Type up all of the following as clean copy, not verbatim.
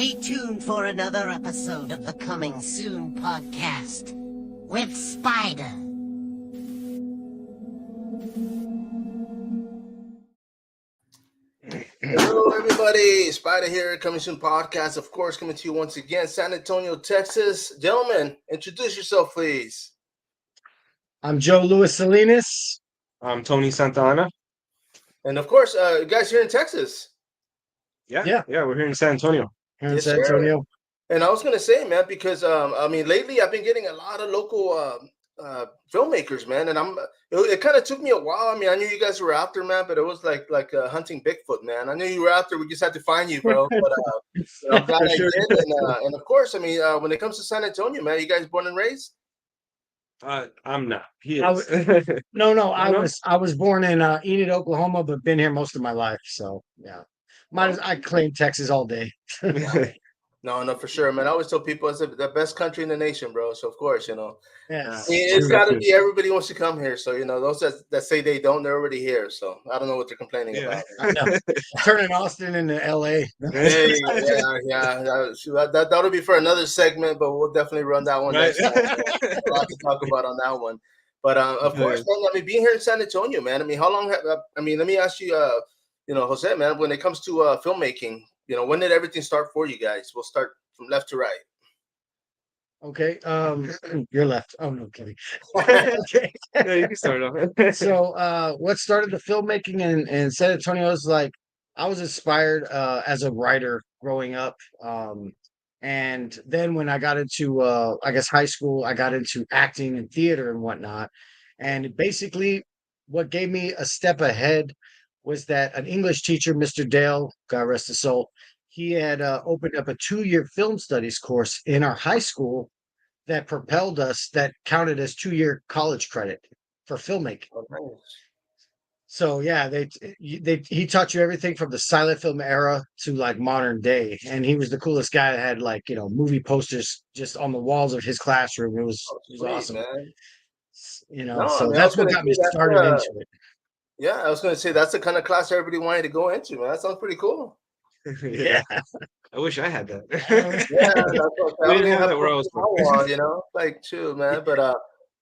Stay tuned for another episode of the Coming Soon podcast with Spider. Hello, everybody. Spider here, Coming Soon podcast. Of course, coming to you once again, San Antonio, Texas. Gentlemen, introduce yourself, please. I'm Joe Louis Salinas. I'm Tony Santana. And of course, you guys here in Texas. Yeah, we're here in San Antonio. Here in Yes, San sir. Antonio. And I was going to say, man, because, lately I've been getting a lot of local filmmakers, man. And it kind of took me a while. I mean, I knew you guys were out there, man, but it was like hunting Bigfoot, man. I knew you were out there. We just had to find you, bro. But I'm glad I did. And of course, I mean, when it comes to San Antonio, man, you guys born and raised? I'm not. He is. I was born in Enid, Oklahoma, but been here most of my life. So yeah, I claim Texas all day. No, for sure, man. I always tell people it's the best country in the nation, bro. So of course, Yes. it's got to be everybody wants to come here. So those that say they don't, they're already here. So I don't know what they're complaining about. I know. Turning Austin into L.A. That'll be for another segment, but we'll definitely run that one next time. A lot to talk about on that one. But of course, man, I mean, being here in San Antonio, man. I mean, how long? Let me ask you, Jose, man. When it comes to filmmaking, when did everything start for you guys? We'll start from left to right. Okay. You're left. Oh, no kidding. Okay. Yeah, you can start off. So, what started the filmmaking in San Antonio is like I was inspired as a writer growing up. And then when I got into, high school, I got into acting and theater and whatnot. And basically, what gave me a step ahead was that an English teacher, Mr. Dale, God rest his soul, he had opened up a 2-year film studies course in our high school that propelled us, that counted as 2-year college credit for filmmaking. Oh, nice. So yeah, he taught you everything from the silent film era to like modern day, and he was the coolest guy that had like movie posters just on the walls of his classroom. It was awesome, man. So that's what got me started into it. Yeah, I was going to say that's the kind of class everybody wanted to go into, man. That sounds pretty cool. Yeah. I wish I had that. That's what We didn't have that where I was from. Like chill, man. But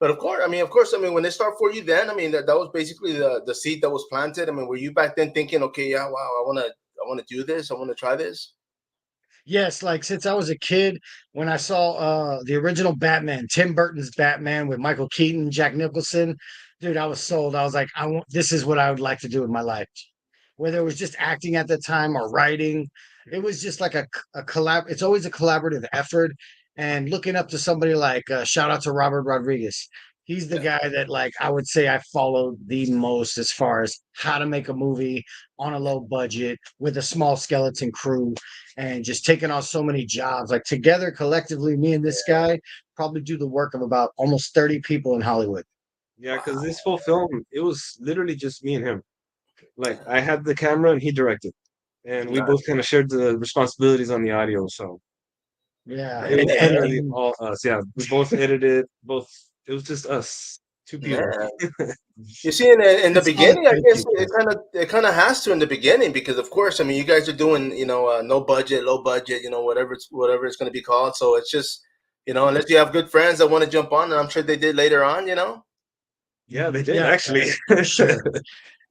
of course, when they start for you, then I mean that was basically the seed that was planted. I mean, were you back then thinking, okay, yeah, wow, I want to do this, I want to try this? Yes, like since I was a kid, when I saw the original Batman, Tim Burton's Batman with Michael Keaton, Jack Nicholson, dude, I was sold. I was like, this is what I would like to do in my life. Whether it was just acting at the time or writing, it was just like a collab. It's always a collaborative effort. And looking up to somebody like shout out to Robert Rodriguez. He's the guy that like I would say I followed the most as far as how to make a movie on a low budget with a small skeleton crew and just taking on so many jobs. Like together, collectively, me and this guy probably do the work of about almost 30 people in Hollywood. Yeah, because this whole film, it was literally just me and him. Like I had the camera and he directed, and we both kind of shared the responsibilities on the audio. So yeah, it was literally all us. Yeah, we both edited. It was just us, 2 people. You see, in the beginning, I guess it kind of has to in the beginning because, of course, I mean, you guys are doing no budget, low budget, whatever it's going to be called. So it's just unless you have good friends that want to jump on, and I'm sure they did later on. Yeah, they did actually. Sure.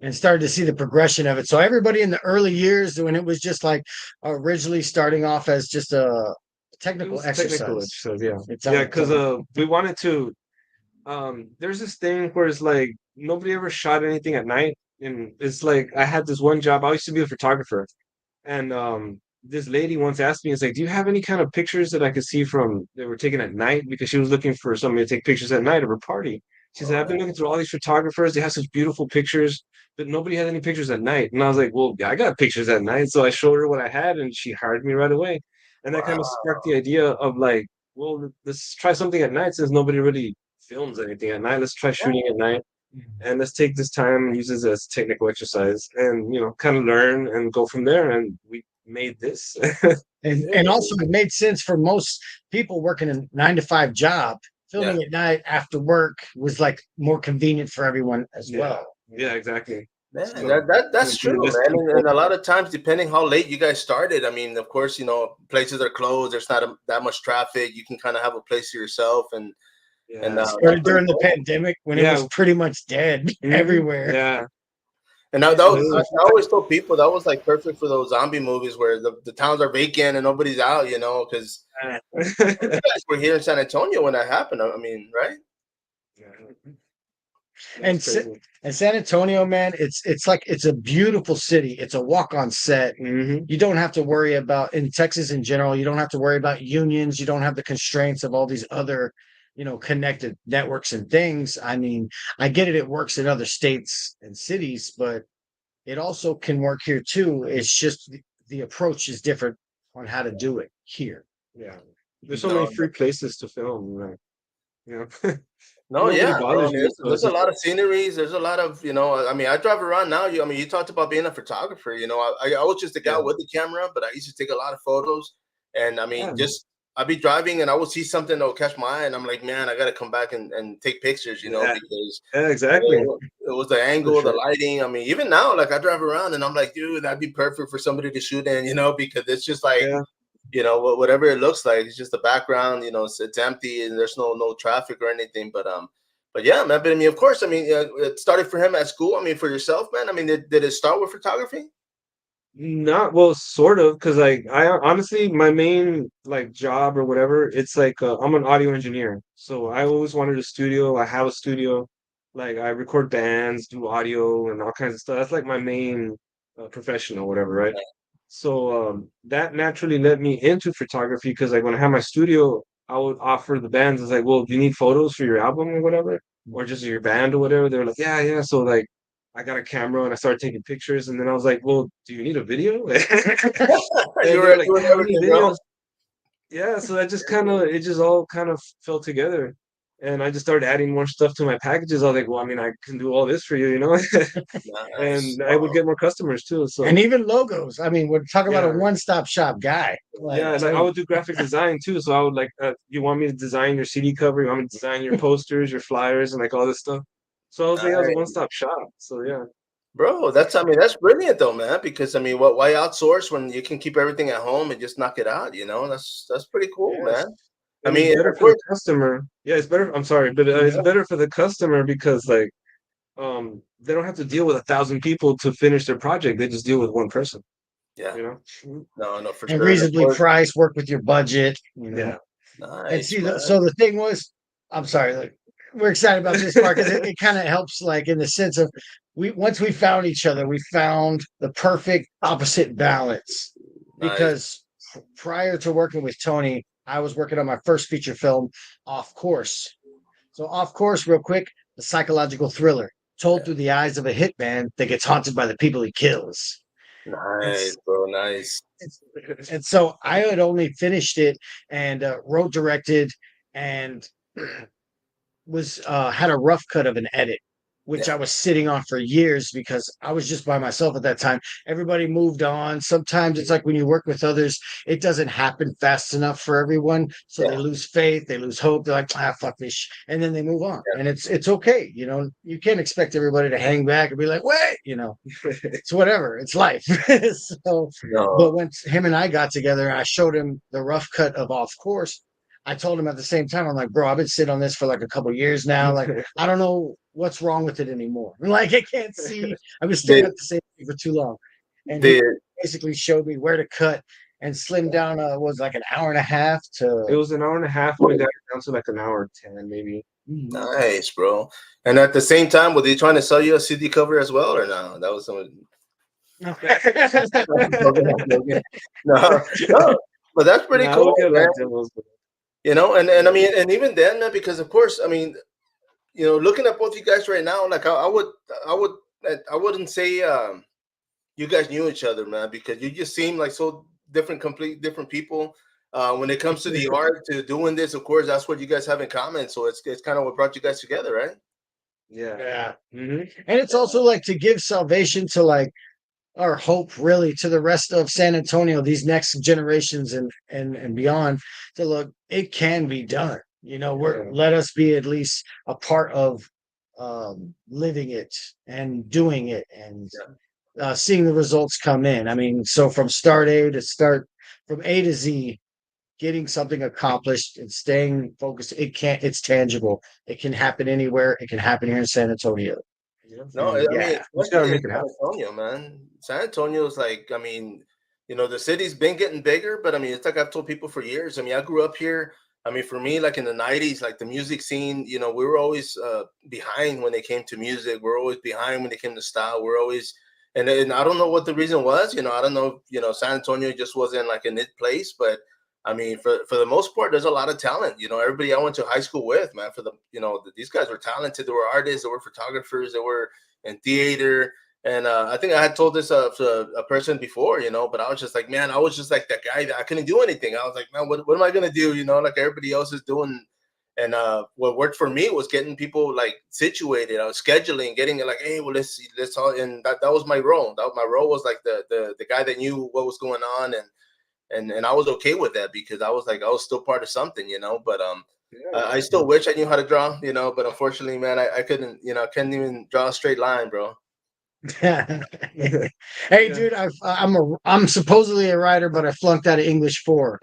And started to see the progression of it. So everybody in the early years, when it was just like originally starting off as just a technical exercise. Yeah, because we wanted to. There's this thing where it's like nobody ever shot anything at night, and it's like I had this one job. I used to be a photographer, and this lady once asked me, "It's like, do you have any kind of pictures that I could see from that were taken at night?" Because she was looking for somebody to take pictures at night of her party. She said, "I've been looking through all these photographers. They have such beautiful pictures, but nobody had any pictures at night." And I was like, "Well, yeah, I got pictures at night." So I showed her what I had, and she hired me right away. And that kind of sparked the idea of like, well, let's try something at night since nobody really films anything at night. Let's try shooting at night, and let's take this time and use this as technical exercise, and kind of learn and go from there. And we made this. and also it made sense for most people working a 9-to-5 job. Filming at night after work was like more convenient for everyone as well. Yeah, exactly. Man, So that's it'd be true, less man. And people. a lot of times, depending how late you guys started, I mean, of course, places are closed. There's not that much traffic. You can kind of have a place to yourself, and Yeah. that's Started pretty during the cool. pandemic when it was Yeah. pretty much dead everywhere. Yeah. And Yeah, that it was, was I always told people that was like perfect for those zombie movies where the towns are vacant and nobody's out, because you guys were here in San Antonio when that happened. I mean, right? Yeah. and That's Sa- crazy. and San Antonio, man, it's like it's a beautiful city. It's a walk on set. Hmm. You don't have to worry about in Texas in general. You don't have to worry about unions. You don't have the constraints of all these other, connected networks and things. I mean, I get it. It works in other states and cities, but it also can work here too. It's just the approach is different on how to do it here. Yeah. There's so many No, free places to film, like, you know. no, Nobody yeah, bro. I bothers mean, you. So there's it's a just lot of sceneries. There's a lot of, I mean, I drive around now. I mean, you talked about being a photographer. I was just a guy yeah. with the camera, but I used to take a lot of photos. And I mean, Yeah. just I'd be driving and I would see something that would catch my eye, and I'm like, man, I got to come back and take pictures, Yeah. because Yeah, exactly. it was the For angle, the sure. lighting. I mean, even now, like I drive around and I'm like, dude, that'd be perfect for somebody to shoot in, because it's just like, Yeah. whatever it looks like, it's just the background, it's empty and there's no traffic or anything. But yeah, man. But I mean, of course, I mean, it started for him at school. I mean, for yourself, man. I mean, did it start with photography? Not well, sort of, because like I honestly, my main like job or whatever, it's like I'm an audio engineer, so I always wanted a studio. I have a studio, like I record bands, do audio, and all kinds of stuff. That's like my main profession or whatever, right? So that naturally led me into photography because like when I had my studio, I would offer the bands, it's like, well, do you need photos for your album or whatever, or just your band or whatever? They were like, yeah, yeah. So like I got a camera and I started taking pictures, and then I was like, well, do you need a video? You And they were were like, doing yeah, we need everything, bro. videos. Yeah, so that just kind of it just all kind of fell together. And I just started adding more stuff to my packages. I was like, well, I mean, I can do all this for you, you know? Nice. And I would Wow. get more customers too. And So even logos. I mean, we're talking about a yeah. one-stop shop guy. Like, Yeah, like I would do graphic design too. So I would like, you want me to design your CD cover? You want me to design your posters, your flyers, and like all this stuff? So I was like, I was a Nice. one-stop shop. So yeah, Bro, I mean, that's brilliant though, man. Because I mean, why outsource when you can keep everything at home and just knock it out? That's pretty cool, yes, man. I and it's mean, better of for the course, customer. Yeah, it's better. I'm sorry, but it's better for the customer because like, they don't have to deal with 1,000 people to finish their project. They just deal with one person. yeah. You know? No, for and sure. And of reasonably course, priced, work with your budget. Yeah. And nice, see, so man. the thing was, I'm sorry, like, we're excited about this part because it kind of helps, like, in the sense of once we found each other, we found the perfect opposite balance. Nice. Because prior to working with Tony, I was working on my first feature film, Off Course. So, Off Course, real quick, the psychological thriller told through the eyes of a hitman that gets haunted by the people he kills. And Nice, bro. Nice. and so I had only finished it and wrote, directed, and was had a rough cut of an edit, which Yeah. I was sitting on for years because I was just by myself at that time. Everybody moved on. Sometimes it's like when you work with others, it doesn't happen fast enough for everyone, so Yeah. they lose faith, they lose hope. They're like, fuck this, and then they move on, and it's okay. You can't expect everybody to hang back and be like, wait, it's whatever. It's life. So, but No. when him and I got together, I showed him the rough cut of Off Course. I told him at the same time, I'm like, bro, I've been sitting on this for like a couple years now. Like, I don't know what's wrong with it anymore. Like, I can't see. I've been staring Did at the same thing for too long. And he did basically showed me where to cut and slim down. Was like an hour and a half It to. was an hour and a half, and it got down to like an hour 10, maybe. nice, bro. And at the same time, were they trying to sell you a CD cover as well, or no? That was some. No. No, no. But that's pretty No, I cool, would get man. like demos. And I mean, and even then, man, because of course, I mean, looking at both you guys right now, like I would, I wouldn't say you guys knew each other, man, because you just seem like so different, complete different people. When it comes to the art to doing this, of course, that's what you guys have in common. So it's kind of what brought you guys together, right? Yeah. Yeah. Hmm. And it's also like to give salvation to like our hope really to the rest of San Antonio, these next generations and beyond, to look, it can be done. Yeah. Let us be at least a part of living it and doing it and seeing the results come in. I mean, so from from A to Z, getting something accomplished and staying focused, it's tangible. It can happen anywhere. It can happen here in San Antonio. No, And I mean, yeah, Just gotta especially in make it San happen. Antonio, man. San Antonio is like, I mean, the city's been getting bigger, but I mean, it's like I've told people for years. I mean, I grew up here. I mean, for me, like in the '90s, like the music scene, we were always behind when it came to music. We're always behind when it came to style. We're always, and I don't know what the reason was. I don't know. San Antonio just wasn't like a knit place, but I mean, for the most part, there's a lot of talent. Everybody I went to high school with, man, these guys were talented. They were artists. They were photographers. They were in theater. And I think I had told this to a person before, but I was just like, man, I was just like that guy that I couldn't do anything. I was like, man, what am I gonna do? Like everybody else is doing. And what worked for me was getting people like situated. I was scheduling, getting it like, hey, well, let's all. And that was my role. My role was like the guy that knew what was going on, and I was okay with that because I was like, I was still part of something, But I still wish I knew how to draw, but unfortunately, man, I couldn't, I couldn't even draw a straight line, bro. Hey, Yeah. dude, I'm supposedly a writer, but I flunked out of English 4,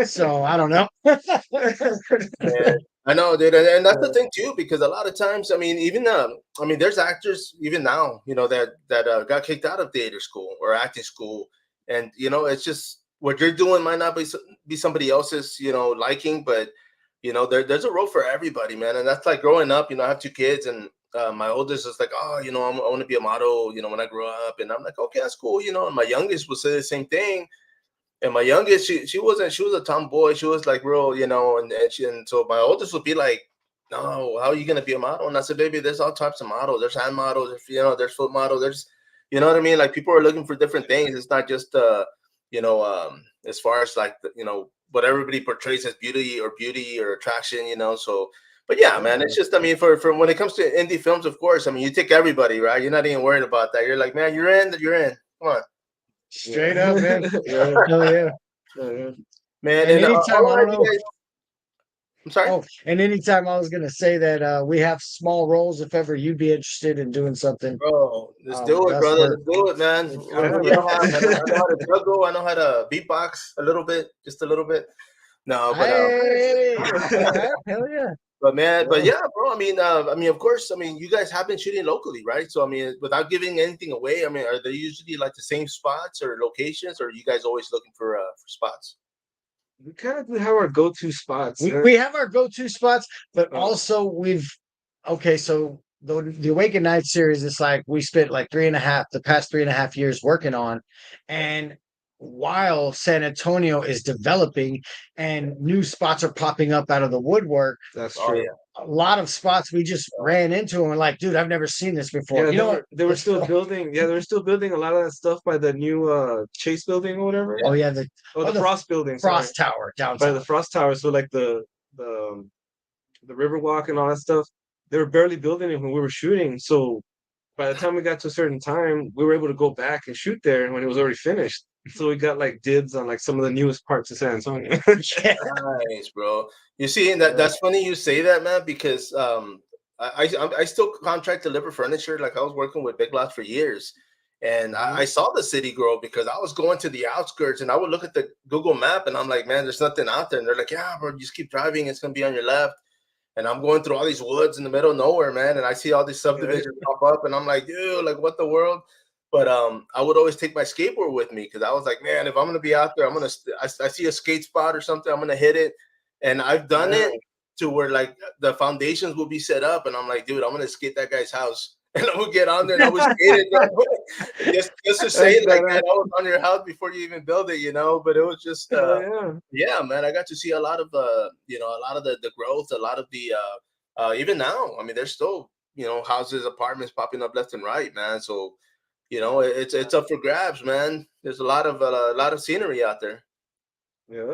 so I don't know. Yeah, I know, dude, and that's the thing too, because a lot of times, I mean, even I mean, there's actors even now, that got kicked out of theater school or acting school, and it's just what you're doing might not be somebody else's, liking, but there's a role for everybody, man, and that's like growing up. I have 2 kids, and my oldest is like, oh, I want to be a model, when I grow up, and I'm like, okay, that's cool, and my youngest will say the same thing. And my youngest, she was a tomboy. She was like real, and so my oldest would be like, no, how are you gonna be a model? And I said, baby, there's all types of models. There's hand models, there's foot models, there's, what I mean? Like people are looking for different things. It's not just as far as like what everybody portrays as beauty or attraction, so but yeah, man, it's just, I mean, for when it comes to indie films, of course, I mean, you take everybody, right? You're not even worried about that. You're like, man, you're in. Come on. Straight up, man. Yeah. Hell yeah. Man, And and anytime, I all right, don't you know. guys. I'm sorry. Oh, and anytime I was gonna say that we have small roles if ever you'd be interested in doing something Bro, let's with do it, us. brother. Let's do it, man. Yeah, What do you have? I know how to juggle. I know how to beatbox a little bit, just a little bit. No, but hey, all right, hell yeah. but yeah, bro. I mean, of course. I mean, you guys have been shooting locally, right? So, I mean, without giving anything away, I mean, are they usually like the same spots or locations, or are you guys always looking for spots? We kind of have our go-to spots. We have our go-to spots, but Oh. also so the Awakened Night series, it's like we spent like the past 3.5 years working on, and while San Antonio is developing and new spots are popping up out of the woodwork, That's Oh true. yeah. a lot of spots we just ran into and we're like, dude, I've never seen this before. Yeah, they were It's still so- building. Yeah, they were still building a lot of that stuff by the new Chase building or whatever. Oh yeah, The the Frost building. Sorry. Frost Tower By downtown. the Frost Tower. So like the the Riverwalk and all that stuff. They were barely building it when we were shooting. So by the time we got to a certain time, we were able to go back and shoot there when it was already finished. So we got like dibs on like some of the newest parts of San Antonio. Nice, bro. You see, and that's funny you say that, man, because I still contract deliver furniture. Like I was working with Big Lots for years, and I saw the city grow because I was going to the outskirts, and I would look at the Google map, and I'm like, man, there's nothing out there. And they're like, yeah, bro, just keep driving. It's gonna be on your left. And I'm going through all these woods in the middle of nowhere, man, and I see all these subdivisions pop up, and I'm like, dude, like what the world? But I would always take my skateboard with me because I was like, man, if I'm gonna be out there, I see a skate spot or something, I'm gonna hit it. And I've done it to where like the foundations will be set up, and I'm like, dude, I'm gonna skate that guy's house, and I would get on there and I would skate it, just to say it like that, I was on your house before you even build it, But it was just, yeah, man, I got to see a lot of a lot of the growth, a lot of the even now. I mean, there's still houses, apartments popping up left and right, man. So it's up for grabs, man. There's a lot of scenery out there. Yeah.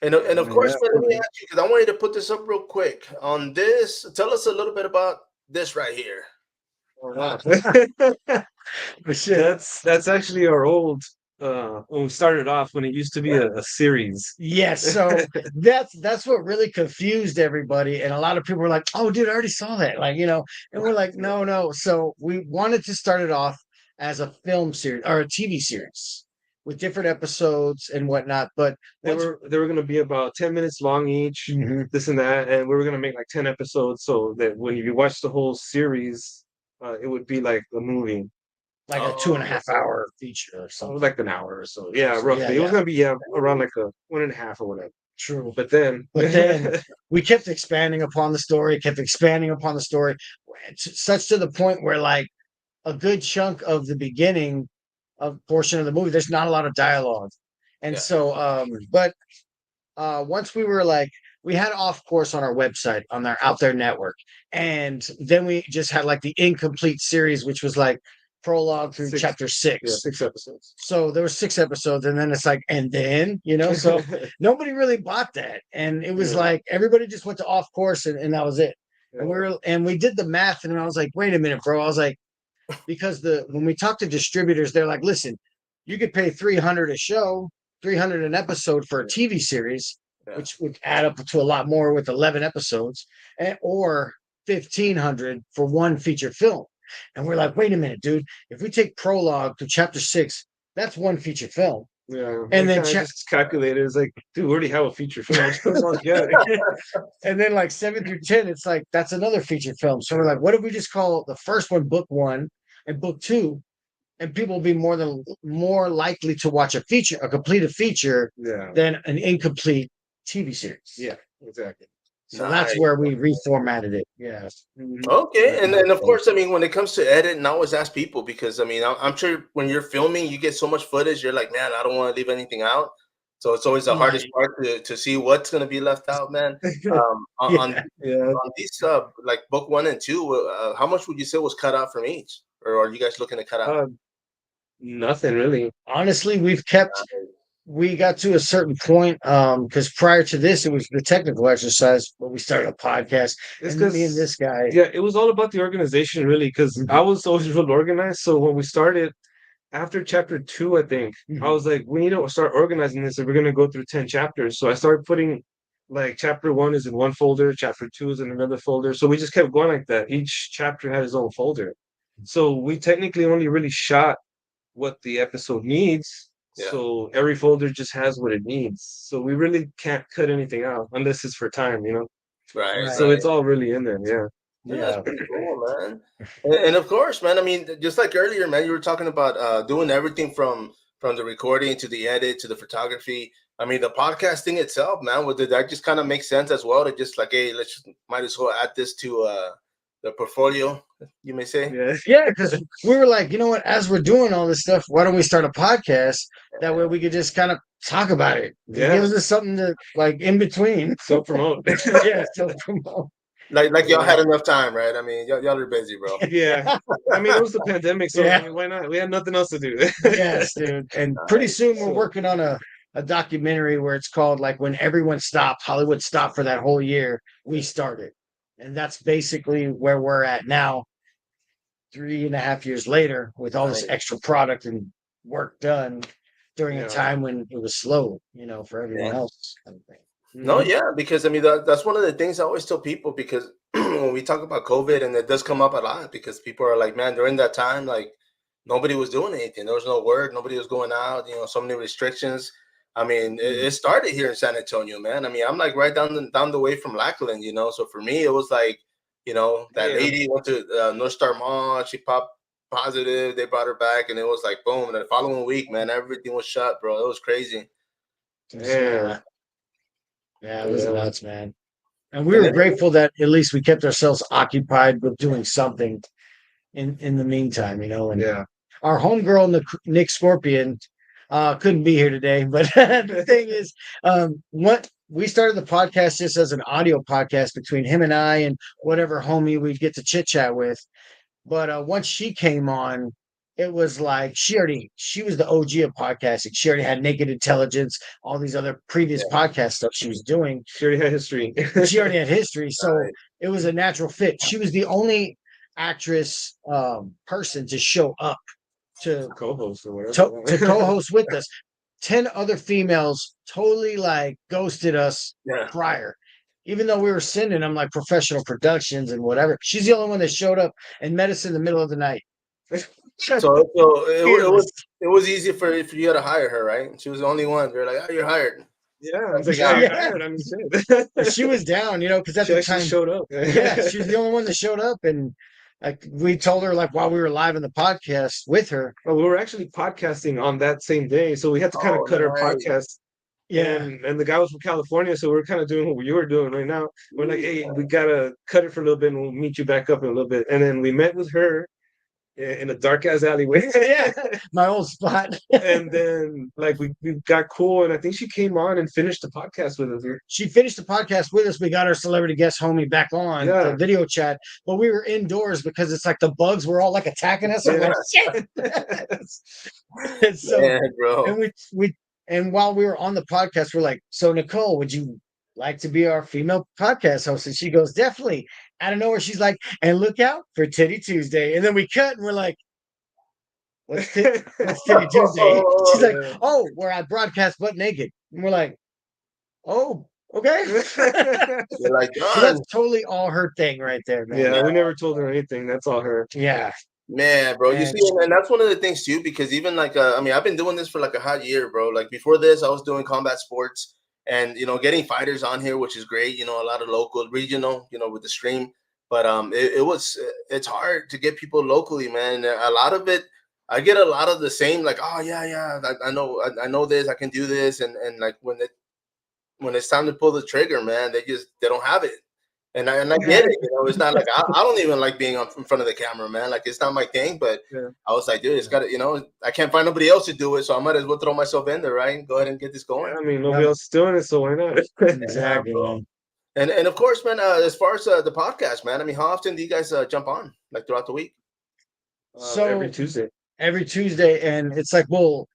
And of course, man, let me ask you, because I want you to put this up real quick on this. Tell us a little bit about this right here. For sure. That's actually our old when we started off when it used to be a series. Yes, so that's what really confused everybody, and a lot of people were like, "Oh, dude, I already saw that," like, and we're like, "No, no." So we wanted to start it off as a film series or a TV series with different episodes and whatnot, but They once, were gonna be about 10 minutes long each, Mhm. this and that, and we were gonna make like 10 episodes so that when you watch the whole series, it would be like a movie. like a two Oh, and a half hour feature or So something. like an hour or so. Yeah, So, roughly. It was yeah, gonna be around like a 1.5 or whatever. true. But then But then we kept expanding upon the story, such to the point where like a good chunk of the beginning of portion of the movie, there's not a lot of dialogue. And yeah. so but once we were like we had off course on our website on our out there network, and then we just had like the incomplete series, which was like prologue through six, chapter yeah, 6. 6 episodes. So there were 6 episodes, and then it's like, and then so nobody really bought that, and it was Yeah. like everybody just went to off course, and that was it. And we did the math, and I was like, wait a minute, bro. I was like, because when we talk to distributors, they're like, listen, you could pay 300 a show, 300 an episode for a TV series, Yeah. which would add up to a lot more with 11 episodes, or 1,500 for one feature film. And we're like, wait a minute, dude. If we take prologue to chapter 6, that's one feature film. Yeah, And then just calculated. It's like, dude, we already have a feature film. and then like 7 through 10, it's like that's another feature film. So we're like, what if we just call the first one book 1 and book 2, and people will be more likely to watch a completed feature Yeah, than an incomplete TV series. yeah, exactly. So that's where we reformatted it. Yeah. Okay, and then of course, I mean, when it comes to edit, I always ask people because I mean, I'm sure when you're filming, you get so much footage, you're like, man, I don't want to leave anything out. So it's always the hardest part to see what's going to be left out, man. On these like book 1 and 2, how much would you say was cut out from each, or are you guys looking to cut out? Nothing really. Honestly, we got to a certain point because prior to this it was the technical exercise, but we started a podcast. It's and me and this guy, yeah, it was all about the organization really, because I was always real organized. So when we started after chapter 2, I think I was like, we need to start organizing this if we're gonna go through 10 chapters. So I started putting like chapter 1 is in one folder, chapter 2 is in another folder. So we just kept going like that. Each chapter had its own folder. So we technically only really shot what the episode needs. Yeah. So every folder just has what it needs. So we really can't cut anything out unless it's for time, Right. So it's all really in there. Yeah. Yeah, that's pretty cool, man. And of course, man. I mean, just like earlier, man, you were talking about doing everything from the recording to the edit to the photography. I mean, the podcasting itself, man. Did that just kind of make sense as well? To just like, hey, might as well add this to the portfolio, you may say. Yeah, because we were like, you know what? As we're doing all this stuff, why don't we start a podcast? That way we could just kind of talk about it. Yeah. It gives us something to like in between. Self promote. Yeah, self promote. Like y'all had enough time, right? I mean, y'all are busy, bro. Yeah. I mean, it was the pandemic, so I mean, why not? We had nothing else to do. Yes, dude. And pretty soon we're working on a documentary where it's called like When Everyone Stopped, Hollywood Stopped for that whole year, we started. And that's basically where we're at now, 3.5 years later, with all this extra product and work done during a time when it was slow, for everyone else. Kind of thing. No, yeah, because I mean that's one of the things I always tell people, because when we talk about COVID, and it does come up a lot, because people are like, man, during that time, like nobody was doing anything. There was no work, nobody was going out, so many restrictions. I mean, it started here in San Antonio, man. I mean, I'm like right down the way from Lackland, so for me it was like, that lady went to North Star Mall, she popped positive, they brought her back, and it was like boom. And the following week, man, everything was shut, bro. It was crazy. Yeah, it was nuts, man. And we were grateful that at least we kept ourselves occupied with doing something in the meantime, And our homegirl, Nick Scorpion, couldn't be here today. But the thing is, what we started the podcast just as an audio podcast between him and I and whatever homie we'd get to chit chat with. But once she came on, it was like she was the OG of podcasting. She already had Naked Intelligence, all these other previous podcast stuff she was doing. She already had history. So it was a natural fit. She was the only actress person to show up to co-host or whatever. to co-host with us. 10 other females totally like ghosted us Yeah. prior. Even though we were sending them like professional productions and whatever. She's the only one that showed up and met us in the middle of the night. So it was easy for you to hire her, right? She was the only one. They're like, oh, you're hired. Yeah, I was like, Yeah. you're hired. I mean, shit. But she was down, you know, because at She the actually time, showed up. yeah, she was the only one that showed up, and like we told her like while we were live in the podcast with her. Well, we were actually podcasting on that same day, so we had to kind of Oh, cut our nice. podcast. Yeah, And the guy was from California, so we're kind of doing what you were doing right now. We're like, hey, we gotta cut it for a little bit, and we'll meet you back up in a little bit. And then we met with her in a dark ass alleyway. yeah, my old spot. And then like we got cool, and I think she came on and finished the podcast with us. She finished the podcast with us. We got our celebrity guest homie back on Yeah. the video chat, but we were indoors because it's like the bugs were all like attacking us. I'm like, shit. And so, Yeah, bro. and and while we were on the podcast, we're like, so Nicole, would you like to be our female podcast host? And she goes, definitely. Out of nowhere, she's like, and look out for Titty Tuesday. And then we cut and we're like, what's Titty Tuesday? She's like, Yeah. oh, where I broadcast butt naked. And we're like, oh, okay. You're like, So "Done." that's totally all her thing right there, man. Yeah, we never told her anything. That's all her. Yeah. Man, bro, you And- see, and that's one of the things too, because even like, I mean, I've been doing this for like a hot year, bro. Like before this, I was doing combat sports and, you know, getting fighters on here, which is great, you know, a lot of local, regional, you know, with the stream. But it's hard to get people locally, man. A lot of it, I get a lot of the same, like, oh yeah, I know this, I can do this, and like when it's time to pull the trigger, man, they don't have it. And I get it, you know. It's not like I don't even like being in front of the camera, man. Like it's not my thing. But Yeah. I was like, dude, it's got to, you know, I can't find nobody else to do it, so I might as well throw myself in there, right? And go ahead and get this going. I mean, nobody else is doing it, so why not? Exactly. Man. And of course, man, as far as the podcast, man, I mean, how often do you guys jump on, like throughout the week? So every Tuesday. Every Tuesday, and it's like we'll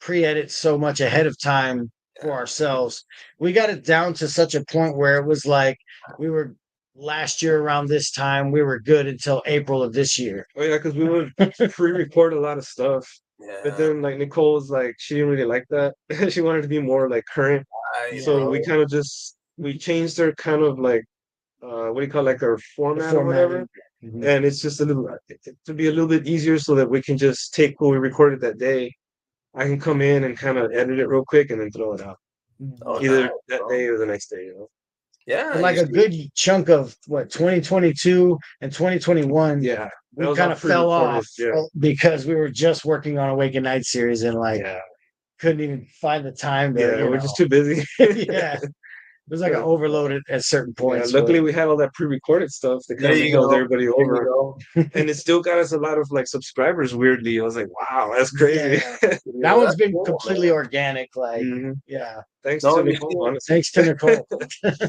pre-edit so much ahead of time for ourselves. We got it down to such a point where it was like we were last year around this time, we were good until April of this year. Oh yeah, because we would pre-record a lot of stuff. Yeah. But then like Nicole was like, she didn't really like that. She wanted to be more like current. So we kind of we changed her kind of like what do you call it, like our format or whatever. Mhm. And it's just a little to be a little bit easier so that we can just take what we recorded that day. I can come in and kind of edit it real quick and then throw it out. Oh, Either nice, that bro. day or the next day, you know. Yeah, And like you a see- good chunk of what 2022 and 2021, Yeah. we that was kind all of fell pre-recorded, off yeah. because we were just working on Awake at Night series and like Yeah. couldn't even find the time to, Yeah, you we're know. just too busy. Yeah. It was like an Yeah. overload at certain Yeah, points. luckily but- we had all that pre-recorded stuff that There kind of you held go. everybody There you over. go. And it still got us a lot of like subscribers weirdly. I was like, wow, that's crazy. Yeah. You that know, one's that's been cool, completely man. organic. Like, Mhm. yeah. Thanks No, to you Nicole, see- honestly. Thanks to Nicole.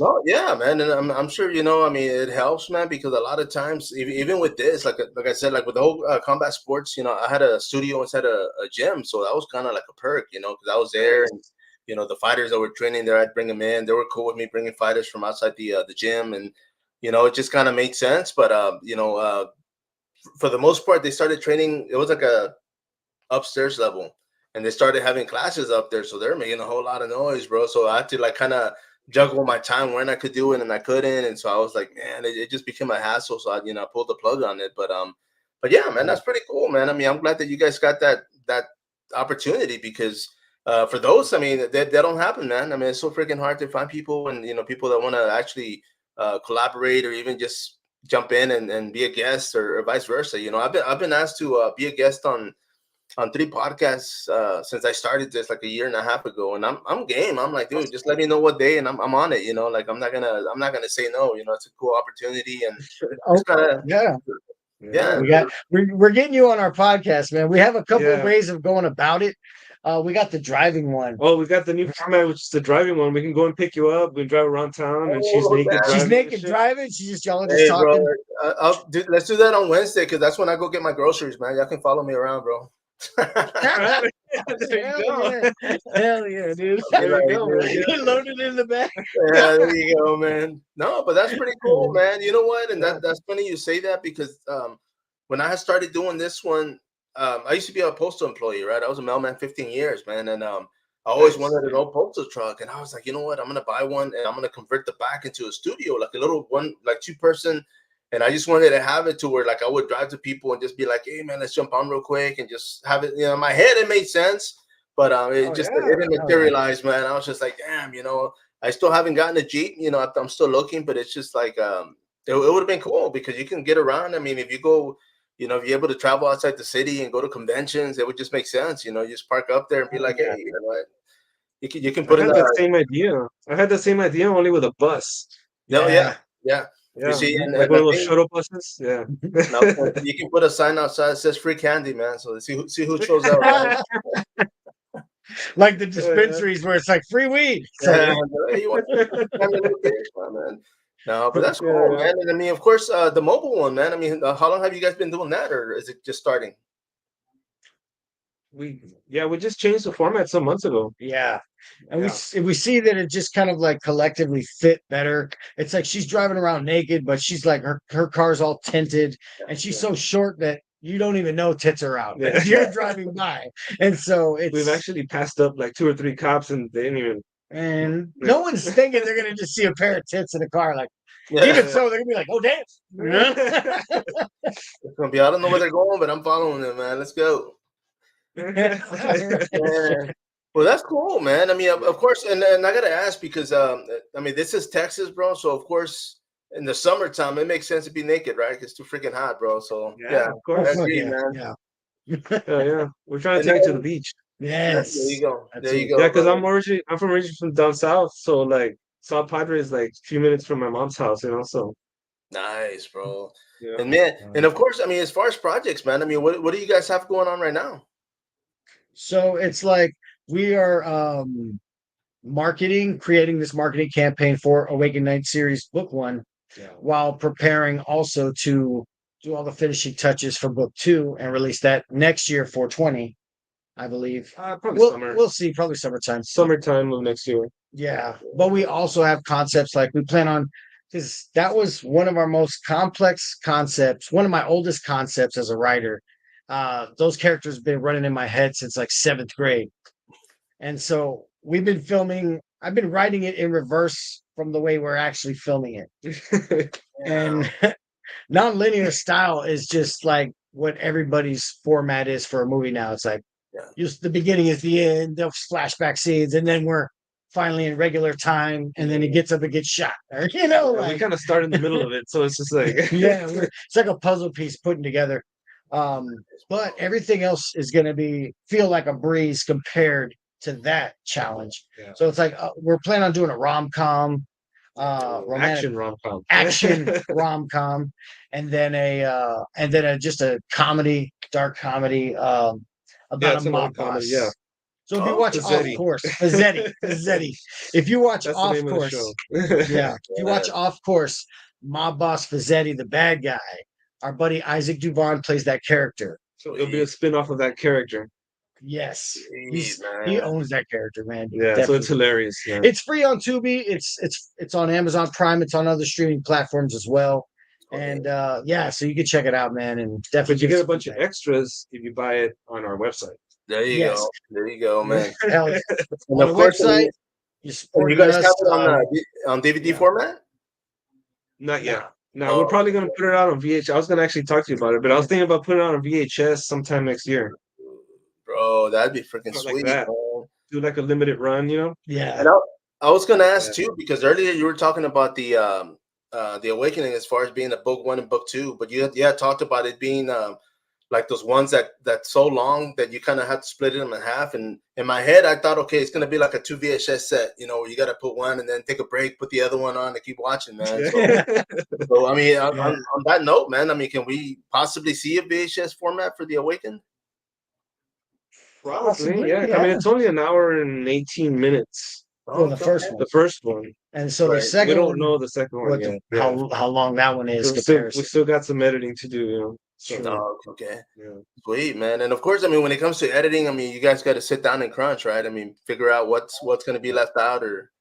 No, yeah, man, and I'm sure, you know. I mean, it helps, man, because a lot of times, even with this, like I said, like with the whole combat sports, you know, I had a studio inside a gym, so that was kind of like a perk, you know, because I was there, and you know, the fighters that were training there, I'd bring them in. They were cool with me bringing fighters from outside the gym, and you know, it just kind of made sense. But you know, for the most part, they started training. It was like a upstairs level, and they started having classes up there, so they're making a whole lot of noise, bro. So I had to like kind of juggle my time when I could do it and I couldn't, and so I was like, man, it just became a hassle. So I, you know, I pulled the plug on it. But yeah, man, that's pretty cool, man. I mean, I'm glad that you guys got that opportunity because for those, I mean, that don't happen, man. I mean, it's so freaking hard to find people and, you know, people that want to actually collaborate or even just jump in and be a guest or vice versa. You know, I've been asked to be a guest on 3 podcasts since I started this like a year and a half ago, and I'm game. I'm like, dude, just let me know what day, and I'm on it. You know, like I'm not gonna say no. You know, it's a cool opportunity, and Oh, it's kinda, yeah. yeah. We're getting you on our podcast, man. We have a couple of Yeah. ways of going about it. We got the driving one. Oh, we got the new format, which is the driving one. We can go and pick you up. We can drive around town, and she's Oh, naked. damn. She's driving and naked shit. driving. Y'all are just Hey, talking. bro, let's do that on Wednesday because that's when I go get my groceries, man. Y'all can follow me around, bro. There you Hell go. yeah. Hell yeah, dude. There you go, man. You loaded in the back. Yeah, there you go, man. No, but that's pretty cool, man. You know what? And that's funny you say that because when I had started doing this one, I used to be a postal employee, right? I was a mailman 15 years, man, and I always Nice. wanted an old postal truck, and I was like, you know what? I'm gonna buy one, and I'm gonna convert the back into a studio, like a little one, like 2 person. And I just wanted to have it to where like I would drive to people and just be like, hey man, let's jump on real quick and just have it. You know, in my head it made sense, but it Oh just yeah. it didn't Oh, yeah. materialize, man. I was just like, damn, I still haven't gotten a Jeep. I'm still looking, but it's just like it would have been cool because you can get around. I mean, if you go, if you're able to travel outside the city and go to conventions, it would just make sense. You just park up there and be Oh, like, yeah. hey, you know what? You can I put in had that the same idea. I had the same idea only with a bus. no, yeah, Yeah. yeah. You Yeah, see, like and one the of those thing shuttle buses. Yeah. now you can put a sign outside that says free candy, man. So see who shows up, right? Like the Yeah. dispensaries where it's like free weed. It's like, Yeah, hey, you want candy, little kid? Come on, man. No, but that's cool, Yeah. man. And I mean, of course, the mobile one, man. I mean, how long have you guys been doing that, or is it just starting? We just changed the format some months ago. yeah. And Yeah. we see that it just kind of like collectively fit better. It's like she's driving around naked, but she's like her car's all tinted, and she's so short that you don't even know tits are out Yeah. as you're driving by. And so We've it's actually passed up like 2 or 3 cops and they didn't even. and Yeah. no one's thinking they're gonna just see a pair of tits in a car. Like Yeah, even so, they're gonna be like, "Oh damn!" it's gonna be. I don't know where they're going, but I'm following them, man. Let's go. Yeah. Well, that's cool, man. I mean, of course, and I gotta ask because I mean, this is Texas, bro. So of course, in the summertime, it makes sense to be naked, right? 'Cause it's too freaking hot, bro. So Yeah, yeah, of Oh I course. fuck agree, yeah, man. yeah, Yeah. We're trying to And take it to the then, beach. there you yes. go, That's there you it. Yeah, go, because brother. I'm from originally from down south, so like South Padre is like a few minutes from my mom's house. So Nice, bro. yeah. And man, and Um, of course, I mean, as far as projects, man, I mean, what do you guys have going on right now? So it's like we are creating this marketing campaign for Awaken Night Series Book One, while preparing also to do all the finishing touches for Book Two and release that next year for 20, I believe. Probably We'll see, probably summertime. summertime of next year. Yeah, but we also have concepts like we plan on because that was one of our most complex concepts, one of my oldest concepts as a writer. Those characters have been running in my head since like 7th grade. And so I've been writing it in reverse from the way we're actually filming it. And non-linear style is just like what everybody's format is for a movie now. It's like Yeah. just the beginning is the end, those flashback scenes, and then we're finally in regular time, and then he gets up and gets shot. Or, We like kind of start in the middle of it, so it's just like yeah, it's like a puzzle piece putting together. But everything else is going to feel like a breeze compared to that challenge. Yeah. So it's like we're planning on doing a rom-com, romantic action rom-com. action rom-com, and then just a comedy, dark comedy Yeah, about a it's another mob comedy. boss. Yeah, So if you Oh, watch Off Fazzetti. Course, Fazzetti. If you watch That's the Off name of the Course, show. yeah, if you watch Off Course, mob boss Fazzetti, the bad guy, our buddy Isaac Duvon plays that character. So it'll be a spin-off of that character. Yes, Sweet, he man. owns that character, man. Yeah, so it's Definitely. hilarious. Yeah. It's free on Tubi. It's on Amazon Prime. It's on other streaming platforms as well. And yeah, so you can check it out, man. And definitely But you give get a some bunch of feedback. extras if you buy it on our website. There you Yes, go, there you go, man. hell yeah. And On of the course, I website, mean, you're and you supporting guys have us. it on DVD yeah. format. Not yet. No. No, we're Oh, probably gonna put it out on VHS. I was gonna actually talk to you about it, but I was thinking about putting it out on VHS sometime next year. bro, that'd be freaking Not like sweet, that. man. Do like a limited run. Yeah. And I was gonna ask Yeah. too because earlier you were talking about the awakening as far as being a book one and book two, but you had talked about it being like those ones that's so long that you kind of have to split them in half. And in my head, I thought, okay, it's gonna be like a 2 VHS set, where you got to put one and then take a break, put the other one on, and keep watching, man. So I mean, on that note, man, I mean, can we possibly see a VHS format for the awakened? Probably, Possibly, yeah. I mean, it's only an hour and 18 minutes. Well, the first one. The first one. And so the Right. second We don't one, know the second one yet. Yeah. how long that one is So we comparison. still got some editing to do. So, Oh, okay. yeah. Sweet, man. And of course, I mean, when it comes to editing, I mean, you guys got to sit down and crunch, right? I mean, figure out what's going to be left out or.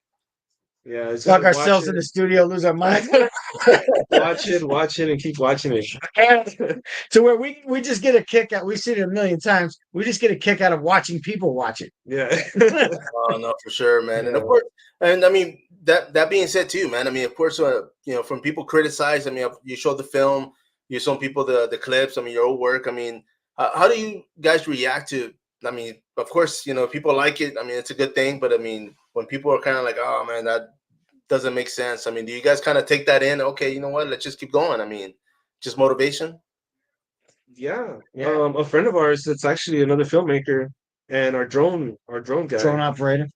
Yeah, it's Fuck just ourselves in the studio, lose our minds. watch it, and keep watching it. To where we just get a kick out. We've seen it a million times. We just get a kick out of watching people watch it. Yeah. Oh no, for sure, man. And of Yeah. course, and I mean that being said too, man. I mean, of course, from people criticize. I mean, you show the film, you show people the clips. I mean, your own work. I mean, how do you guys react to? I mean, of course, people like it. I mean, it's a good thing. But I mean, when people are kind of like, oh man, that doesn't make sense. I mean, do you guys kind of take that in? Okay, you know what? Let's just keep going. I mean, just motivation. Yeah. Yeah. A friend of ours that's actually another filmmaker and our drone guy. Drone operator.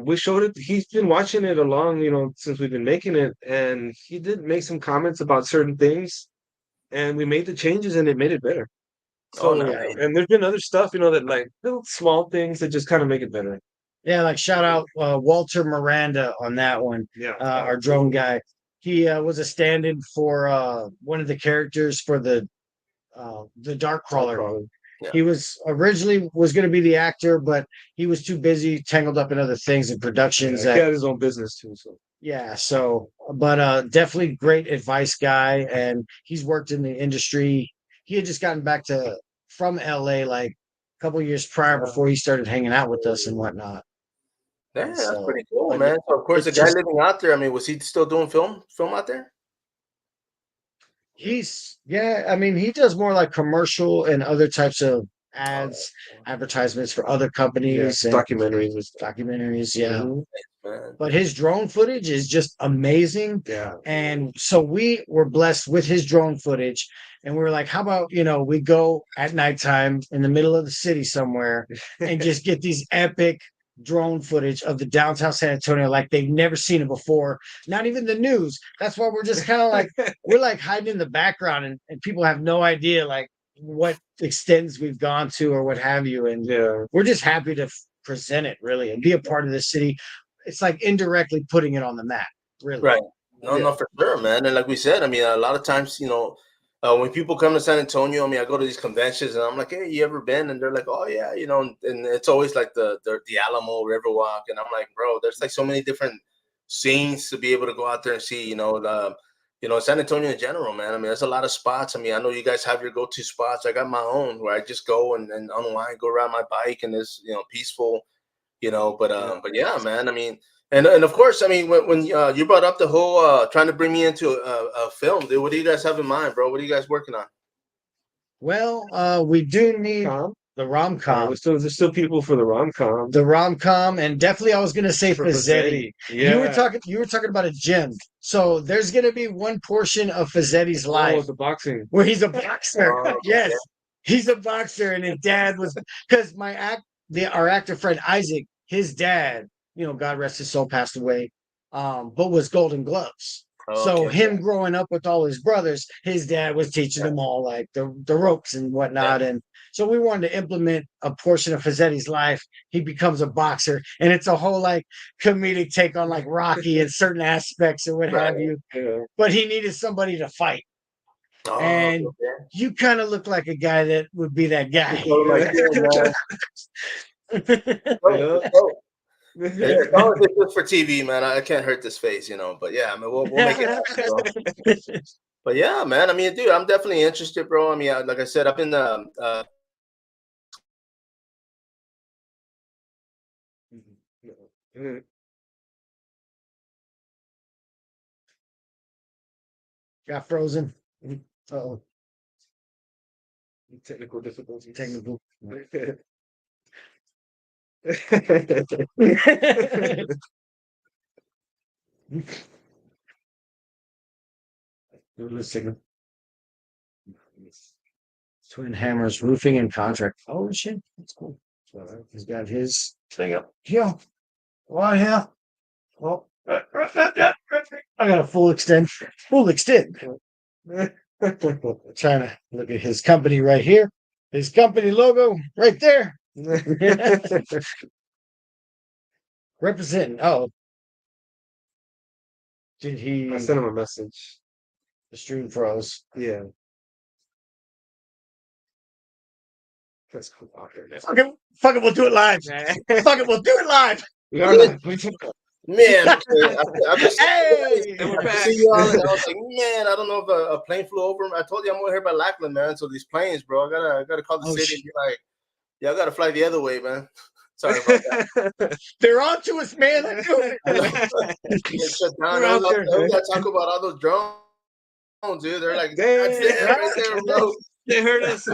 We showed it. He's been watching it along, since we've been making it, and he did make some comments about certain things, and we made the changes, and it made it better. Oh, So, nice. and there's been other stuff, that like little small things that just kind of make it better. Yeah, like shout out Walter Miranda on that one. Yeah. Our drone guy. He was a stand-in for one of the characters for the Dark Crawler. Yeah. He was originally going to be the actor, but he was too busy, tangled up in other things and productions. He had his own business too. So but definitely great advice guy, and he's worked in the industry. He had just gotten back from LA like a couple years prior before he started hanging out with us and whatnot. Yeah, that's So, pretty cool, but man. So of course, the it's guy just- living out there. I mean, was he still doing film out there? I mean, he does more like commercial and other types of ads, advertisements for other companies and documentaries. Yeah. Mhm. Man. But his drone footage is just amazing. Yeah. And so we were blessed with his drone footage. And we were like, how about, we go at nighttime in the middle of the city somewhere and just get these epic drone footage of the downtown San Antonio like they've never seen it before. Not even the news. That's why we're just kind of like, we're like hiding in the background and people have no idea like what extents we've gone to or what have you. And we're just happy to present it really and be a part of the city. It's like indirectly putting it on the map, really. Right. No, for sure, man. And like we said, I mean, a lot of times, when people come to San Antonio, I mean, I go to these conventions and I'm like, hey, you ever been? And they're like, oh yeah, and it's always like the Alamo Riverwalk, and I'm like, bro, there's like so many different scenes to be able to go out there and see, San Antonio in general, man. I mean, there's a lot of spots. I mean, I know you guys have your go-to spots. I got my own where I just go and unwind, go ride my bike, and it's peaceful, but yeah, man. I mean, and of course, I mean, when you brought up the whole trying to bring me into a film, dude, what do you guys have in mind, bro? What are you guys working on? Well, we do need the rom-com. There's still people for the rom-com. The rom-com, and definitely I was gonna say For Fazzetti. Yeah. You were talking about a gym. So there's gonna be one portion of Fazzetti's life the boxing. where he's a boxer. Oh, Yes, okay. he's a boxer, and his dad was because our actor friend Isaac, his dad, God rest his soul, passed away, but was Golden Gloves. So him growing up with all his brothers, his dad was teaching them all like the ropes and whatnot. And so we wanted to implement a portion of Fazzetti's life. He becomes a boxer, and it's a whole like comedic take on like Rocky and certain aspects or what have you. Yeah. But he needed somebody to fight. Oh, And you kind of look like a guy that would be that guy. As long as it's good for TV, man, I can't hurt this face, But yeah, I mean, we'll make it happen, bro. But yeah, man, I mean, dude, I'm definitely interested, bro. I mean, like I said, I've been Got frozen. Oh, Technical difficulties. technical. Signal. Twin Hammers Roofing and Contract. Oh shit, that's cool. He's got his thing up here. Right here. Well, I got a full extend. Trying to look at his company right here. His company logo right there. Representing. Oh. Did he? I sent him a message. The stream froze. Yeah. That's cool. Fuck it, we'll do it live. Fuck it, we'll do it live. We are live. Man, okay. I just Hey! And we're back. see y'all, and I was like, man, I don't know if a plane flew over. I told you I'm over here by Lackland, man. So these planes, bro, I gotta call the Oh, city and be like, yeah, I gotta fly the other way, man. Sorry about that. they're on to us, man. I knew I know. it. Get shut down. We're out there, They always man. gotta talk about all those drones, dude. They're like, that's Damn, them right there, bro. they heard us.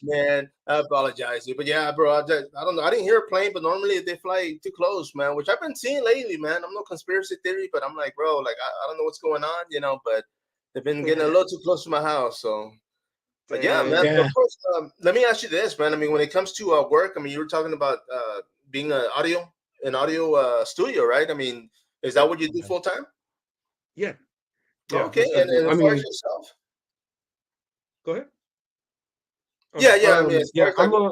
Man, I apologize, dude. But yeah, bro, I don't know. I didn't hear a plane, but normally they fly too close, man, which I've been seeing lately, man. I'm no conspiracy theory, but I'm like, bro, like, I don't know what's going on, but they've been getting a little too close to my house. So, but yeah, man, Damn. but Yeah. of course, let me ask you this, man. I mean, when it comes to work, I mean, you were talking about being an audio studio, right? I mean, is that what you do full time? Yeah, yeah, Okay, that's what I do. and I as far as mean, yourself, go ahead. yeah. I mean, as far Yeah, as like,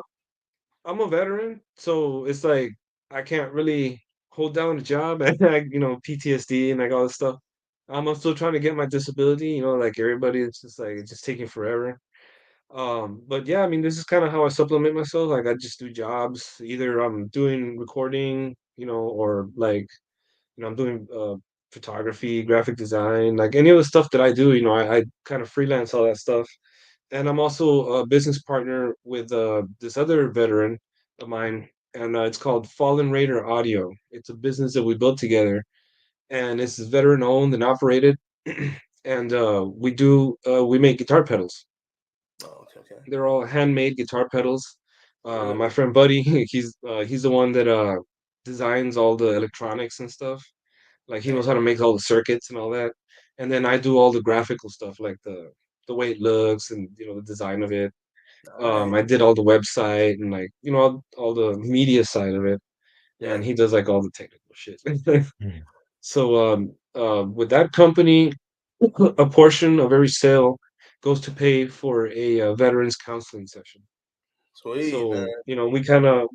I'm a veteran, so it's like I can't really hold down a job and PTSD and like all this stuff. I'm still trying to get my disability, like everybody, it's just like it's just taking forever. But yeah, I mean, this is kind of how I supplement myself. Like I just do jobs. Either I'm doing recording, or like, I'm doing photography, graphic design, like any of the stuff that I do, I kind of freelance all that stuff. And I'm also a business partner with this other veteran of mine, and it's called Fallen Raider Audio. It's a business that we built together, and it's veteran owned and operated. And we make guitar pedals. oh, okay, They're all handmade guitar pedals. okay. My friend Buddy, he's the one that designs all the electronics and stuff. Like he knows how to make all the circuits and all that. And then I do all the graphical stuff, like the way it looks and the design of it. All right. I did all the website and like all the media side of it, Yeah. and he does like all the technical shit. Hmm. So with that company, a portion of every sale goes to pay for a veterans counseling session. Sweet, man. So,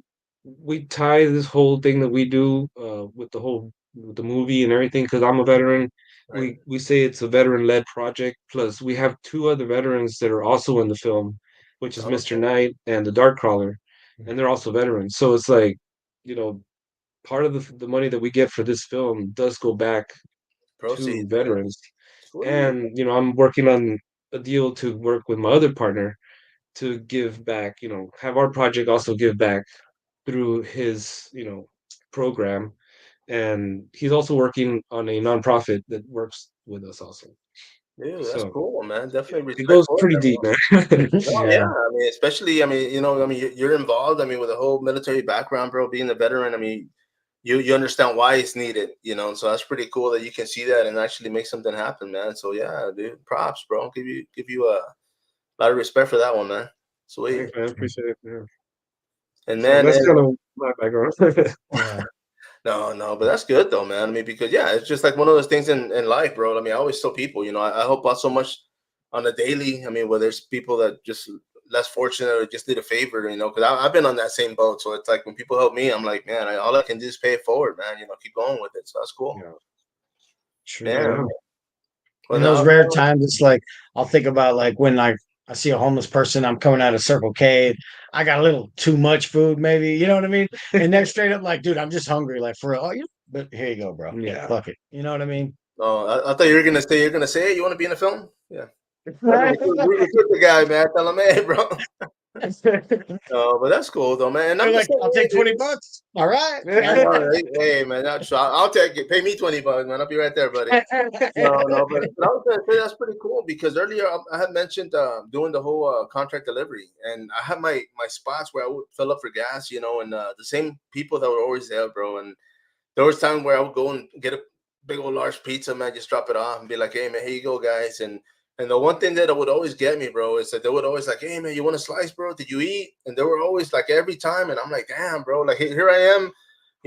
we tie this whole thing that we do with the movie and everything because I'm a veteran. Right. We say it's a veteran-led project. Plus, we have two other veterans that are also in the film, which is Mr. Okay. Knight and the Dark Crawler, and they're also veterans. So it's like, you know, part of the money that we get for this film does go back to Proceeds, man. veterans. Sweet. And, I'm working on a deal to work with my other partner to give back, have our project also give back through his, program. And he's also working on a nonprofit that works with us also. Dude, that's So cool, man. Definitely it respect goes for pretty that, deep, bro. man. No, yeah. Yeah. I mean, especially, I mean, you're involved. I mean, with a whole military background, bro, being a veteran. I mean, you understand why it's needed, So that's pretty cool that you can see that and actually make something happen, man. So yeah, dude, props, bro. Give you a lot of respect for that one, man. Sweet. Thanks, man. Appreciate it. Yeah. And So man, that's and kind of my background. Yeah. no, but that's good though, man. I mean, because yeah, it's just like one of those things in life, bro. I mean, I always tell people, I help out so much on a daily. I mean, where there's people that just less fortunate or just need a favor, because I've been on that same boat. So it's like when people help me, I'm like, man, all I can do is pay it forward, man. Keep going with it. So that's cool. Yeah. True. Yeah. Yeah. Well, In those now, rare times, it's like I'll think about like when I see a homeless person, I'm coming out of Circle K, I got a little too much food, maybe, you know what I mean? And they're straight up like, dude, I'm just hungry, like for real. Oh, but here you go, bro. Yeah. Fuck it. You know what I mean? oh, I thought you're gonna say it. You want to be in a film? Yeah. Recruit the guy, man. Tell him, hey, bro. No, but that's cool though, man. And They're I'm the like, same I'll way, take 20 dude. bucks. All right. I know, right? Hey, man, I'll take it. Pay me $20, man. I'll be right there, buddy. No, but I was gonna say that's pretty cool because earlier I had mentioned doing the whole contract delivery, and I had my spots where I would fill up for gas, and the same people that were always there, bro. And there was time where I would go and get a big old large pizza, man, just drop it off and be like, hey, man, here you go, guys. And the one thing that would always get me, bro, is that they would always like, hey, man, you want a slice, bro? Did you eat? And they were always like every time, and I'm like, damn, bro, like here I am.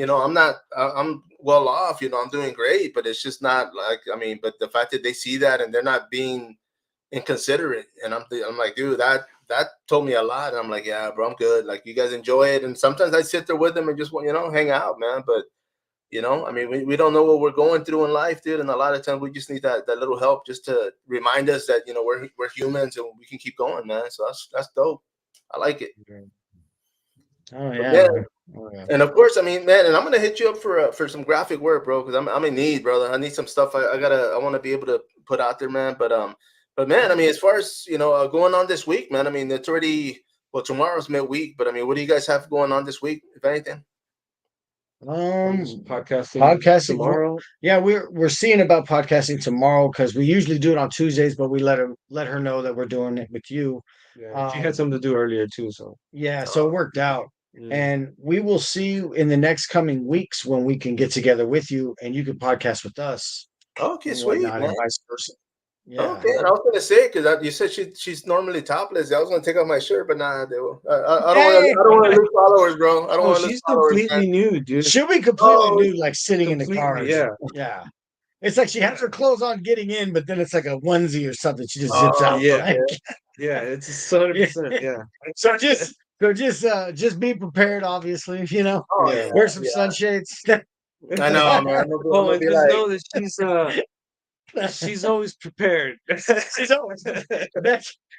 I'm not, I'm well off, I'm doing great, but it's just not like, I mean, but the fact that they see that and they're not being inconsiderate, and I'm like, dude, that told me a lot. And I'm like, yeah, bro, I'm good. Like, you guys enjoy it. And sometimes I sit there with them and just want, hang out, man. But, I mean, we don't know what we're going through in life, dude. And a lot of times we just need that little help just to remind us that, we're humans and we can keep going, man. So that's dope. I like it. Oh But yeah, man, man. Oh, yeah. And of course, I mean, man, and I'm gonna hit you up for some graphic work, bro, because I'm in need, brother. I need some stuff. I want to be able to put out there, man. But man, I mean, as far as going on this week, man. I mean, it's already tomorrow's midweek, but I mean, what do you guys have going on this week, if anything? Podcasting tomorrow. Yeah, we're seeing about podcasting tomorrow because we usually do it on Tuesdays, but we let her know that we're doing it with you. Yeah, she had something to do earlier too, so Yeah, so it worked out. Mm. And we will see you in the next coming weeks when we can get together with you and you can podcast with us. Okay, and sweet, whatnot, man. and vice versa. Yeah. Okay, and I was gonna say because you said she's normally topless. I was gonna take off my shirt, but nah, they will. I don't want to lose followers, bro. I don't want to lose she's followers. completely nude, dude. She'll be completely Oh, nude, like sitting in the car. Yeah. Yeah. It's like she has her clothes on getting in, but then it's like a onesie or something. She just zips out. Yeah. Like, Yeah, it's 100%. Yeah. So just be prepared, obviously, Oh, yeah. wear some sunshades. I know, man. Oh, and just know that she's always prepared. She's always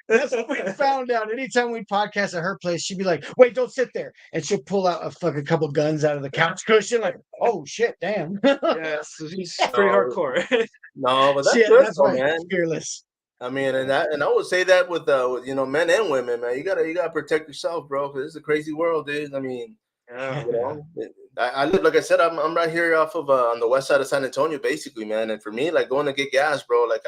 that's what we found out. Anytime we podcast at her place, she'd be like, "Wait, don't sit there," and she'll pull out a fucking couple guns out of the couch cushion, like, "Oh shit, damn." Yeah, so she's pretty hardcore. No, but that's good, that's though, why man. she's fearless. I mean, and I would say that with men and women, man. You gotta protect yourself, bro, because it's a crazy world, dude. I mean, I live, like I said, I'm right here off of on the west side of San Antonio, basically, man. And for me, like going to get gas, bro, like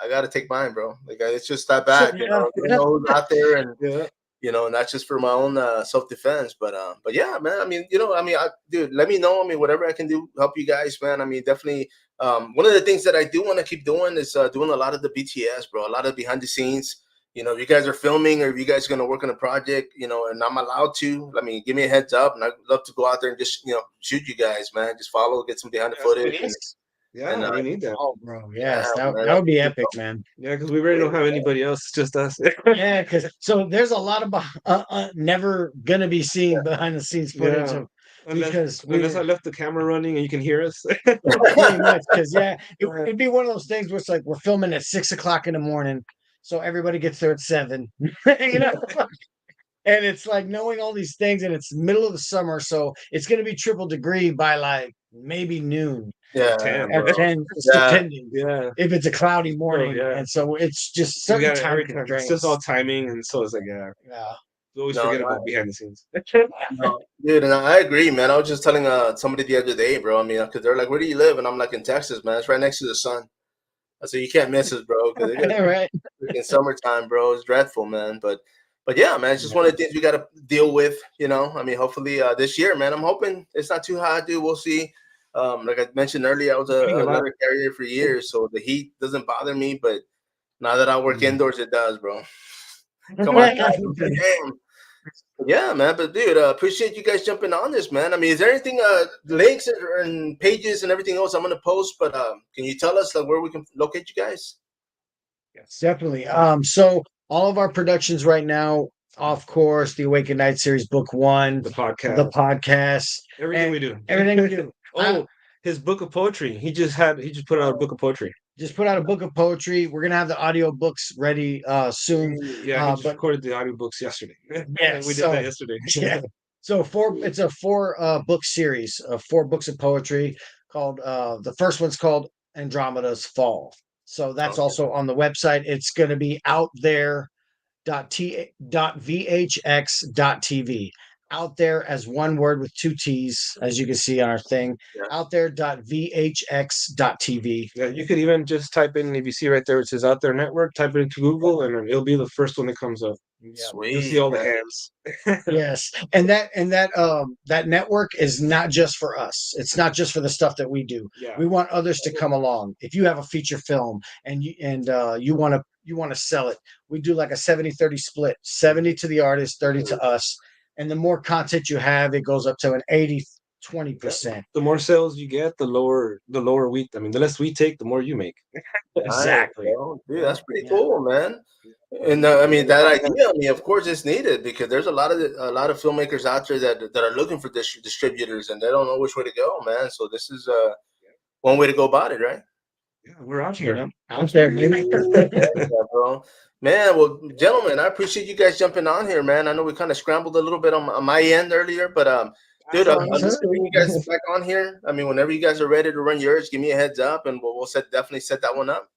I gotta take mine, bro. Like it's just that bad, you know who's out there, and not just for my own self defense, but yeah, man. I mean, dude, let me know. I mean, whatever I can do, help you guys, man. I mean, definitely. One of the things that I do want to keep doing is doing a lot of the BTS, bro. A lot of behind the scenes. If you guys are filming or if you guys are gonna work on a project, and I'm allowed to, I mean, give me a heads up, and I'd love to go out there and just shoot you guys, man. Just follow, get some behind the footage. We need that. Oh, bro, yes, that would be epic, man. Yeah, because we really don't have anybody else. It's just us. Yeah, because there's a lot of never gonna be seen behind the scenes footage of. Unless I left the camera running and you can hear us. Pretty much, because it'd be one of those things where it's like we're filming at 6 o'clock in the morning, so everybody gets there at 7. And it's like knowing all these things, and it's middle of the summer, so it's going to be triple degree by like maybe noon. Yeah, 10, depending. Yeah, if it's a cloudy morning, and so it's just certain time. It's just all timing, and so it's like we always forget about behind the scenes. Dude, and I agree, man. I was just telling somebody the other day, bro. I mean, because they're like, "Where do you live?" And I'm like, "In Texas, man. It's right next to the sun." I said, "You can't miss us, bro. Because right. In summertime, bro, it's dreadful, man. But yeah, man, it's just one of the things we got to deal with. I mean, hopefully this year, man. I'm hoping it's not too hot, dude. We'll see. Like I mentioned earlier, I was a leather carrier for years, so the heat doesn't bother me. But now that I work indoors, it does, bro. Come on, guys. Yeah, man. But dude, appreciate you guys jumping on this, man. I mean, is there anything links and pages and everything else I'm gonna post? But can you tell us where we can locate you guys? Yes, definitely. So all of our productions right now, of course, the Awakened Night series, book 1, the podcast, everything we do. Oh, his book of poetry. He just put out a book of poetry. Just put out a book of poetry. We're gonna have the audio books ready soon. Yeah, he just recorded the audio books yesterday. Yes, we did that yesterday. Yeah. So it's a 4 book series of 4 books of poetry called the first one's called Andromeda's Fall. So that's also on the website. It's gonna be out there .vhx.tv. Out there as one word with 2 T's, as you can see on our thing. Out there.vhx.tv. Yeah, you could even just type in, if you see right there, it says Out There Network, type it into Google, and it'll be the first one that comes up. Sweet. You'll see all the hands. Yes, and that network is not just for us. It's not just for the stuff that we do. Yeah. We want others to come along. If you have a feature film and you want to sell it, we do like a 70-30 split. 70 to the artist, 30 to us. And the more content you have, it goes up to an 80-20%. The more sales you get, the lower we. I mean, the less we take, the more you make. Exactly. Nice, dude, that's pretty cool, man. And I mean, that idea, I mean, of course, it's needed because there's a lot of filmmakers out there that are looking for distributors and they don't know which way to go, man. So this is one way to go about it, right? Yeah, we're out here. Out there, baby. Yeah, bro. Man, well, gentlemen, I appreciate you guys jumping on here, man. I know we kind of scrambled a little bit on my end earlier, but Dude, That's I'm all I just said. bring you guys back on here. I mean, whenever you guys are ready to run yours, give me a heads up, and we'll definitely set that one up.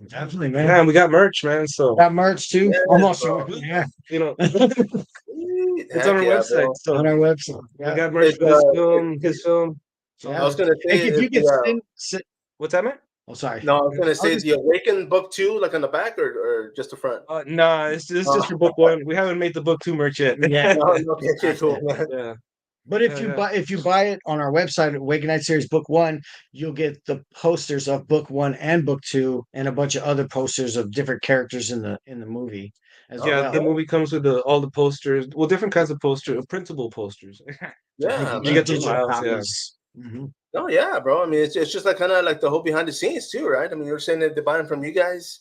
Definitely, man. Man, we got merch, man. So Got merch too. Yes, Almost. bro. Yeah. you know, Sweet. it's on Heck our yeah, website. bro. So On our website. we Yeah. got merch It's, for this film, his film. So Yeah. I was gonna say, Like if you could what's that, man? oh, sorry. no, I was gonna I was say just- the Awaken book 2, like on the back, or just the front. Nah, it's just for book 1. We haven't made the book 2 merch yet. Yeah. No, okay, That's cool, it. man. Yeah. But if Hell you yeah. buy it on our website, Awaken Night Series Book 1, you'll get the posters of Book 1 and Book 2, and a bunch of other posters of different characters in the movie as Yeah, well. the movie comes with all the posters. Well, different kinds of posters, printable posters. So they Yeah, can You man. get the digital files, yeah. copies. Mhm. Oh yeah, bro. I mean, it's just like kind of like the whole behind the scenes too, right? I mean, you're saying that they're buying from you guys.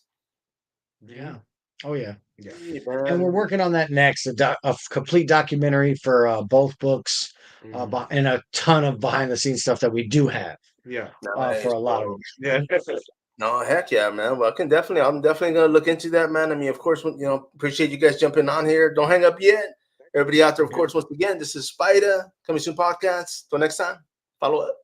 Yeah. Oh yeah. Sweet, And we're man. working on that next, a complete documentary for both books, Mhm. and a ton of behind the scenes stuff that we do have Yeah. Nice, for a lot bro. of Yeah. No, heck yeah, man. Well, I'm definitely gonna look into that, man. I mean, of course, appreciate you guys jumping on here. Don't hang up yet. Everybody out there, of course, once again, this is Spider Coming Soon Podcast. Till next time, follow up.